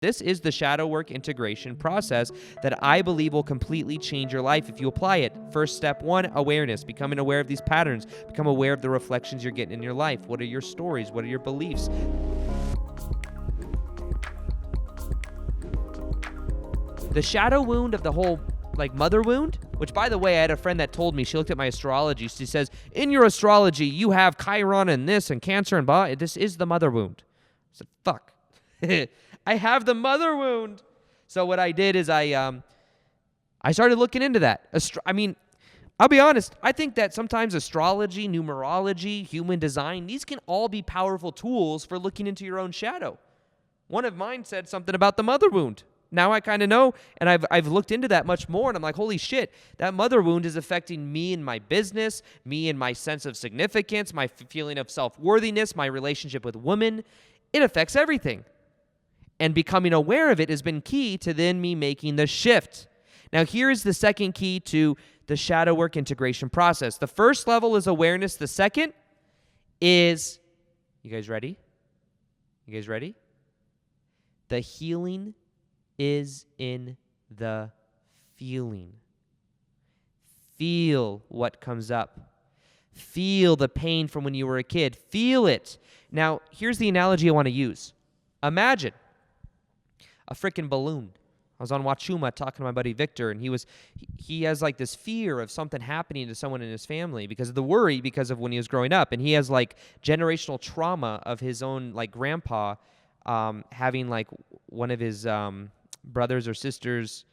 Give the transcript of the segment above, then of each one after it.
This is the shadow work integration process that I believe will completely change your life if you apply it. First step 1, awareness, becoming aware of these patterns, become aware of the reflections you're getting in your life. What are your stories? What are your beliefs? The shadow wound of the whole mother wound, which by the way, I had a friend that told me, she looked at my astrology. She says, in your astrology, you have Chiron and this and Cancer and blah. This is the mother wound. I said, fuck. I have the mother wound. So what I did is I started looking into that. I'll be honest. I think that sometimes astrology, numerology, human design, these can all be powerful tools for looking into your own shadow. One of mine said something about the mother wound. Now I kind of know, and I've looked into that much more, and I'm like, holy shit, that mother wound is affecting me and my business, me and my sense of significance, my feeling of self-worthiness, my relationship with women. It affects everything. And becoming aware of it has been key to then me making the shift. Now, here is the second key to the shadow work integration process. The first level is awareness. The second is, you guys ready? You guys ready? The healing is in the feeling. Feel what comes up. Feel the pain from when you were a kid. Feel it. Now, here's the analogy I want to use. Imagine a freaking balloon. I was on Wachuma talking to my buddy Victor, and he has like this fear of something happening to someone in his family because of the worry because of when he was growing up. And he has like generational trauma of his own like grandpa having like one of his brothers or sisters,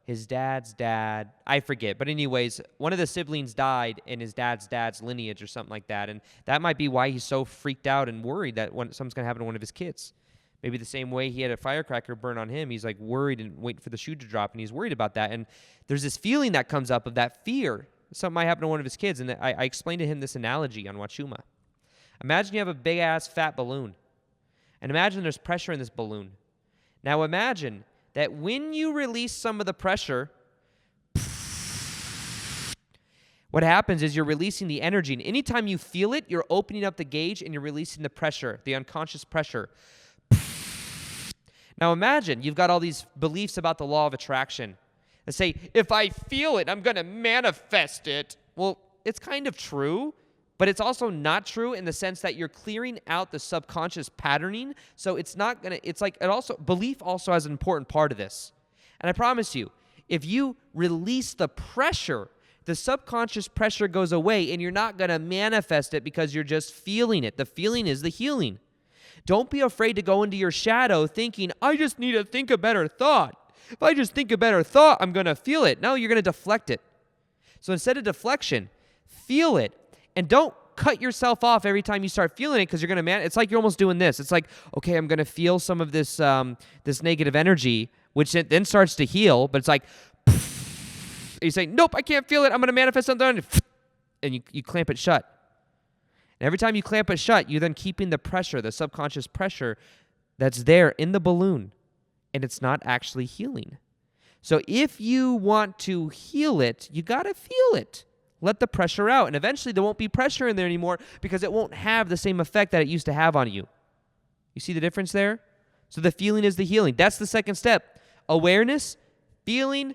his dad's dad, I forget. But anyways, one of the siblings died in his dad's lineage or something like that. And that might be why he's so freaked out and worried that something's going to happen to one of his kids. Maybe the same way he had a firecracker burn on him, he's like worried and waiting for the shoe to drop, and he's worried about that. And there's this feeling that comes up of that fear. Something might happen to one of his kids. And I explained to him this analogy on Wachuma. Imagine you have a big-ass fat balloon. And imagine there's pressure in this balloon. Now imagine that when you release some of the pressure, what happens is you're releasing the energy. And anytime you feel it, you're opening up the gauge and you're releasing the pressure, the unconscious pressure. Now imagine you've got all these beliefs about the law of attraction that say, if I feel it, I'm going to manifest it. Well, it's kind of true, but it's also not true in the sense that you're clearing out the subconscious patterning. So it's not going to, it's like, belief also has an important part of this. And I promise you, if you release the pressure, the subconscious pressure goes away and you're not going to manifest it because you're just feeling it. The feeling is the healing. Don't be afraid to go into your shadow thinking, I just need to think a better thought. If I just think a better thought, I'm going to feel it. No, you're going to deflect it. So instead of deflection, feel it. And don't cut yourself off every time you start feeling it because you're going to it's like you're almost doing this. It's like, okay, I'm going to feel some of this this negative energy, which then starts to heal. But it's like, you say, nope, I can't feel it. I'm going to manifest something. And you clamp it shut. And every time you clamp it shut, you're then keeping the pressure, the subconscious pressure that's there in the balloon, and it's not actually healing. So if you want to heal it, you got to feel it. Let the pressure out, and eventually there won't be pressure in there anymore because it won't have the same effect that it used to have on you. You see the difference there? So the feeling is the healing. That's the second step. Awareness, feeling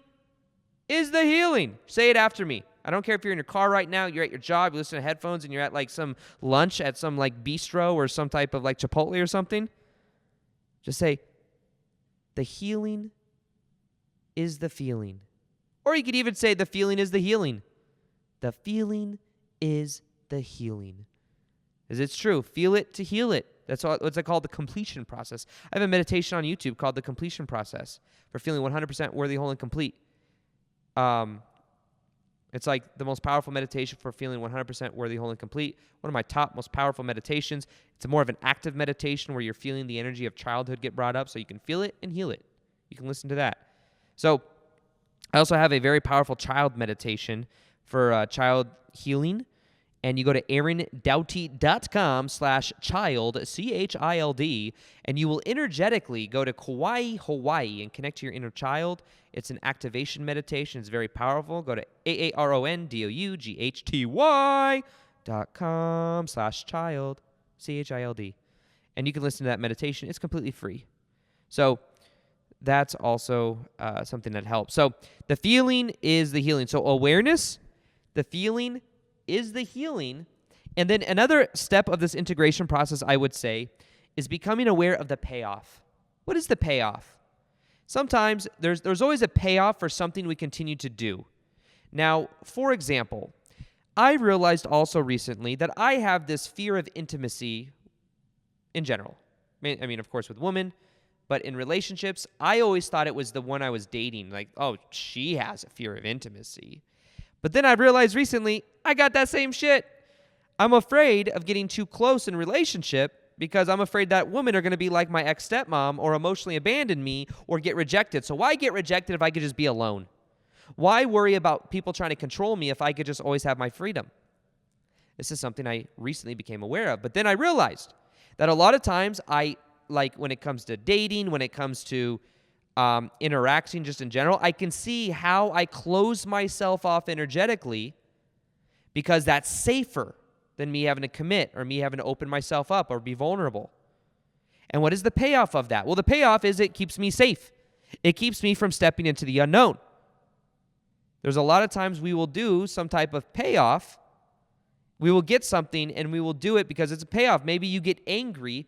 is the healing. Say it after me. I don't care if you're in your car right now, you're at your job, you listen to headphones, and you're at like some lunch at some like bistro or some type of like Chipotle or something. Just say, the healing is the feeling. Or you could even say, the feeling is the healing. The feeling is the healing. Because it's true. Feel it to heal it. That's what's called the completion process. I have a meditation on YouTube called the completion process for feeling 100% worthy, whole, and complete. It's like the most powerful meditation for feeling 100% worthy, whole, and complete. One of my top most powerful meditations. It's more of an active meditation where you're feeling the energy of childhood get brought up so you can feel it and heal it. You can listen to that. So I also have a very powerful child meditation for child healing. And you go to aarondoughty.com/child, CHILD, and you will energetically go to Kauai, Hawaii, and connect to your inner child. It's an activation meditation. It's very powerful. Go to AARONDOUGHTY.com/child, CHILD. And you can listen to that meditation. It's completely free. So that's also something that helps. So the feeling is the healing. So awareness, the feeling is the healing. And then another step of this integration process, I would say, is becoming aware of the payoff. What is the payoff? Sometimes there's always a payoff for something we continue to do. Now, for example, I realized also recently that I have this fear of intimacy in general. I mean, of course, with women, but in relationships, I always thought it was the one I was dating. Like, oh, she has a fear of intimacy. But then I realized recently, I got that same shit. I'm afraid of getting too close in relationship because I'm afraid that women are going to be like my ex-stepmom or emotionally abandon me or get rejected. So why get rejected if I could just be alone? Why worry about people trying to control me if I could just always have my freedom? This is something I recently became aware of. But then I realized that a lot of times like when it comes to dating, when it comes to interacting just in general, I can see how I close myself off energetically because that's safer than me having to commit or me having to open myself up or be vulnerable. And what is the payoff of that? Well, the payoff is it keeps me safe. It keeps me from stepping into the unknown. There's a lot of times we will do some type of payoff. We will get something and we will do it because it's a payoff. Maybe you get angry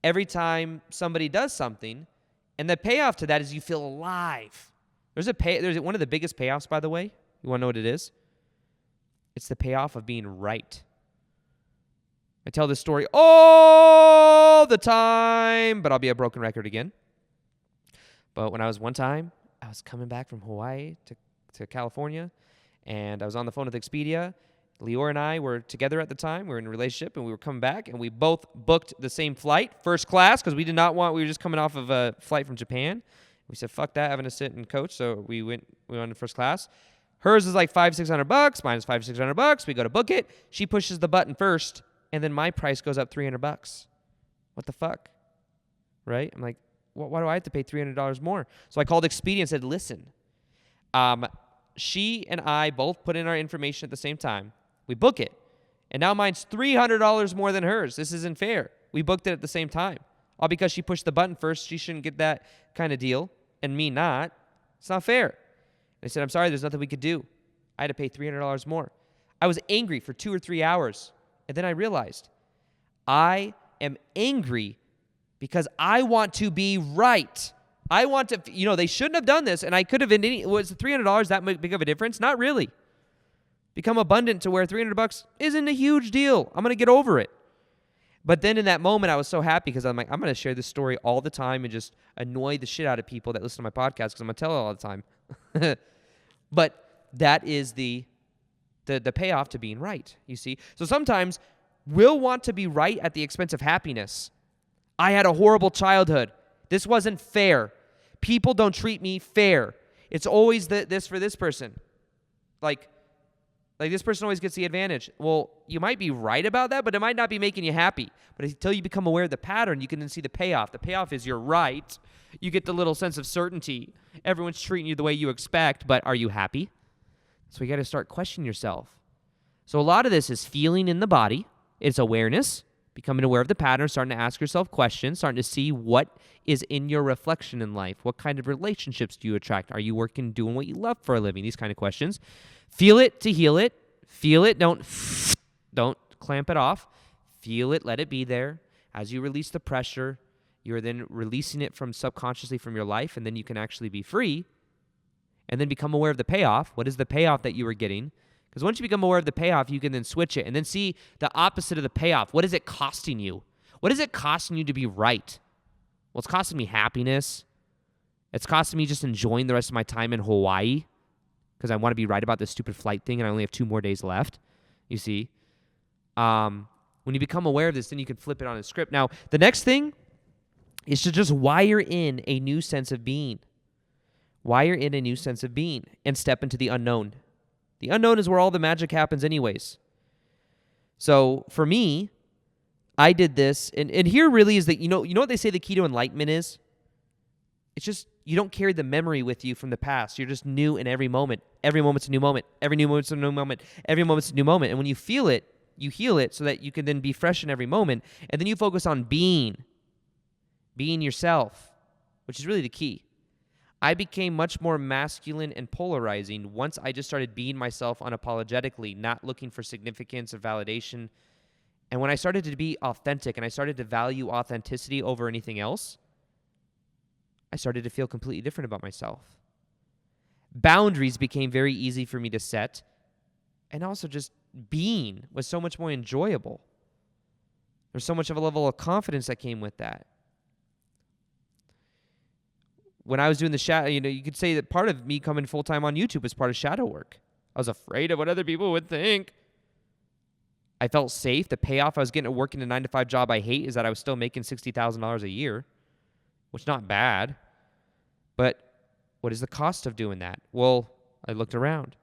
every time somebody does something, and the payoff to that is you feel alive. There's one of the biggest payoffs, by the way. You want to know what it is? It's the payoff of being right. I tell this story all the time, but I'll be a broken record again. But when I was coming back from Hawaii to California, and I was on the phone with Expedia. Lior and I were together at the time. We were in a relationship, and we were coming back, and we both booked the same flight, first class, because we were just coming off of a flight from Japan. We said, fuck that, having to sit and coach, so we went in first class. Hers is like $500-600, mine is $500-600. We go to book it. She pushes the button first, and then my price goes up $300. What the fuck? Right? I'm like, why do I have to pay $300 more? So I called Expedia and said, listen, she and I both put in our information at the same time. We book it. And now mine's $300 more than hers. This isn't fair. We booked it at the same time. All because she pushed the button first. She shouldn't get that kind of deal. And me not. It's not fair. They said, I'm sorry, there's nothing we could do. I had to pay $300 more. I was angry for 2 or 3 hours. And then I realized I am angry because I want to be right. I want to, they shouldn't have done this. And I could have was $300 that big of a difference? Not really. Become abundant to where $300 isn't a huge deal. I'm going to get over it. But then in that moment, I was so happy because I'm like, I'm going to share this story all the time and just annoy the shit out of people that listen to my podcast because I'm going to tell it all the time. But that is the payoff to being right, you see. So sometimes we'll want to be right at the expense of happiness. I had a horrible childhood. This wasn't fair. People don't treat me fair. It's always this for this person. Like this person always gets the advantage. Well, you might be right about that, but it might not be making you happy. But until you become aware of the pattern, you can then see the payoff. The payoff is you're right. You get the little sense of certainty. Everyone's treating you the way you expect, but are you happy? So you got to start questioning yourself. So a lot of this is feeling in the body. It's awareness, becoming aware of the pattern, starting to ask yourself questions, starting to see what is in your reflection in life. What kind of relationships do you attract? Are you doing what you love for a living? These kind of questions. Feel it to heal it. Feel it. Don't clamp it off. Feel it. Let it be there. As you release the pressure, you're then releasing it from subconsciously from your life, and then you can actually be free. And then become aware of the payoff. What is the payoff that you were getting? Because once you become aware of the payoff, you can then switch it and then see the opposite of the payoff. What is it costing you? What is it costing you to be right? Well, it's costing me happiness. It's costing me just enjoying the rest of my time in Hawaii because I want to be right about this stupid flight thing and I only have 2 more days left, you see. When you become aware of this, then you can flip it on a script. Now, the next thing is to just wire in a new sense of being. Wire in a new sense of being and step into the unknown. The unknown is where all the magic happens anyways. So for me, I did this, and here really is that, you know what they say the key to enlightenment is? It's just you don't carry the memory with you from the past. You're just new in every moment. Every moment's a new moment. Every new moment's a new moment. Every moment's a new moment. And when you feel it, you heal it so that you can then be fresh in every moment. And then you focus on being yourself. which is really the key. I became much more masculine and polarizing once I just started being myself unapologetically, not looking for significance or validation. And when I started to be authentic and I started to value authenticity over anything else, I started to feel completely different about myself. Boundaries became very easy for me to set, and also just being was so much more enjoyable. There's so much of a level of confidence that came with that. When I was doing the shadow, you could say that part of me coming full-time on YouTube was part of shadow work. I was afraid of what other people would think. I felt safe. The payoff I was getting at working a 9-to-5 job I hate is that I was still making $60,000 a year, which is not bad. But what is the cost of doing that? Well, I looked around.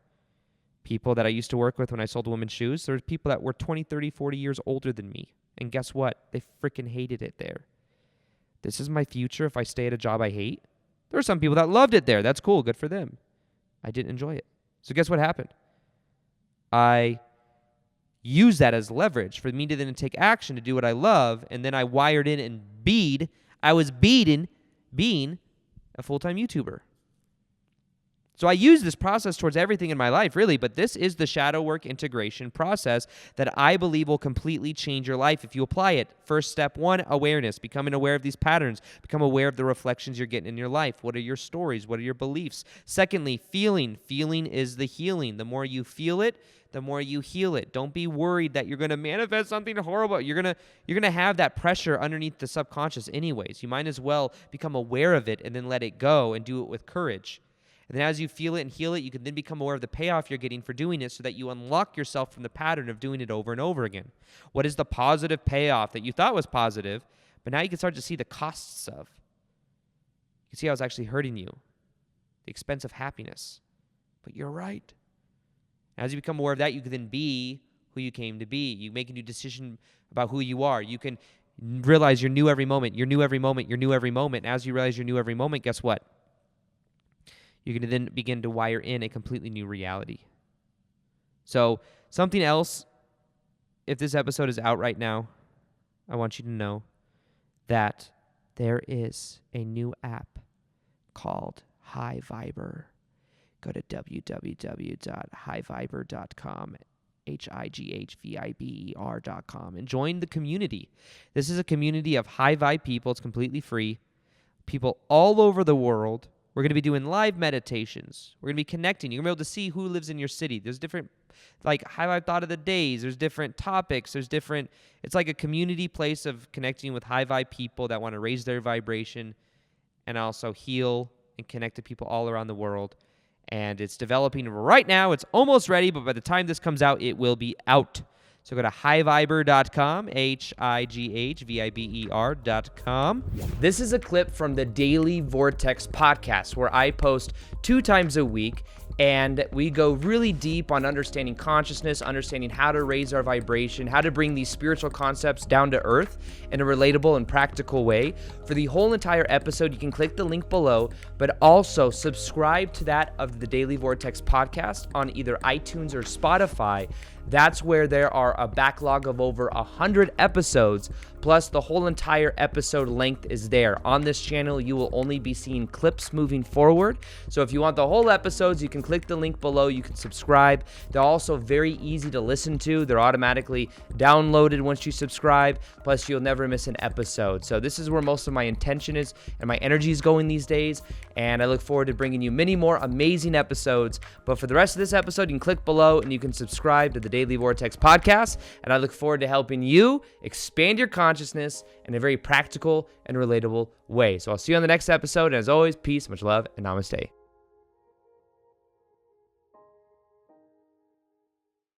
People that I used to work with when I sold women's shoes, there were people that were 20, 30, 40 years older than me. And guess what? They freaking hated it there. This is my future if I stay at a job I hate. There were some people that loved it there. That's cool. Good for them. I didn't enjoy it. So guess what happened? I used that as leverage for me to then take action to do what I love, and then I wired in and I was being a full-time YouTuber. So I use this process towards everything in my life, really, but this is the shadow work integration process that I believe will completely change your life if you apply it. First step 1, awareness, becoming aware of these patterns. Become aware of the reflections you're getting in your life. What are your stories? What are your beliefs? Secondly, feeling. Feeling is the healing. The more you feel it, the more you heal it. Don't be worried that you're going to manifest something horrible. You're going to have that pressure underneath the subconscious anyways. You might as well become aware of it and then let it go and do it with courage. And then as you feel it and heal it, you can then become aware of the payoff you're getting for doing it so that you unlock yourself from the pattern of doing it over and over again. What is the positive payoff that you thought was positive, but now you can start to see the costs of? You can see how it's actually hurting you, the expense of happiness. But you're right. As you become aware of that, you can then be who you came to be. You make a new decision about who you are. You can realize you're new every moment. You're new every moment. You're new every moment. And as you realize you're new every moment, guess what? You're going to then begin to wire in a completely new reality. So something else, if this episode is out right now, I want you to know that there is a new app called High Viber. Go to www.highviber.com, highviber.com, and join the community. This is a community of high vibe people. It's completely free. People all over the world. We're going to be doing live meditations. We're going to be connecting. You're going to be able to see who lives in your city. There's different, high vibe thought of the days. There's different topics. It's like a community place of connecting with high vibe people that want to raise their vibration and also heal and connect to people all around the world. And it's developing right now. It's almost ready, but by the time this comes out, it will be out. So go to highviber.com, highviber.com. This is a clip from the Daily Vortex podcast where I post 2 times a week, and we go really deep on understanding consciousness, understanding how to raise our vibration, how to bring these spiritual concepts down to earth in a relatable and practical way. For the whole entire episode, you can click the link below, but also subscribe to that of the Daily Vortex podcast on either iTunes or Spotify. That's where there are a backlog of over 100 episodes, plus the whole entire episode length is there. On this channel, you will only be seeing clips moving forward. So if you want the whole episodes, you can click the link below. You can subscribe. They're also very easy to listen to. They're automatically downloaded once you subscribe, plus you'll never miss an episode. So this is where most of my intention is and my energy is going these days, and I look forward to bringing you many more amazing episodes. But for the rest of this episode, you can click below and you can subscribe to the Daily Vortex podcast, and I look forward to helping you expand your consciousness in a very practical and relatable way. So I'll see you on the next episode, and as always, peace, much love, and namaste.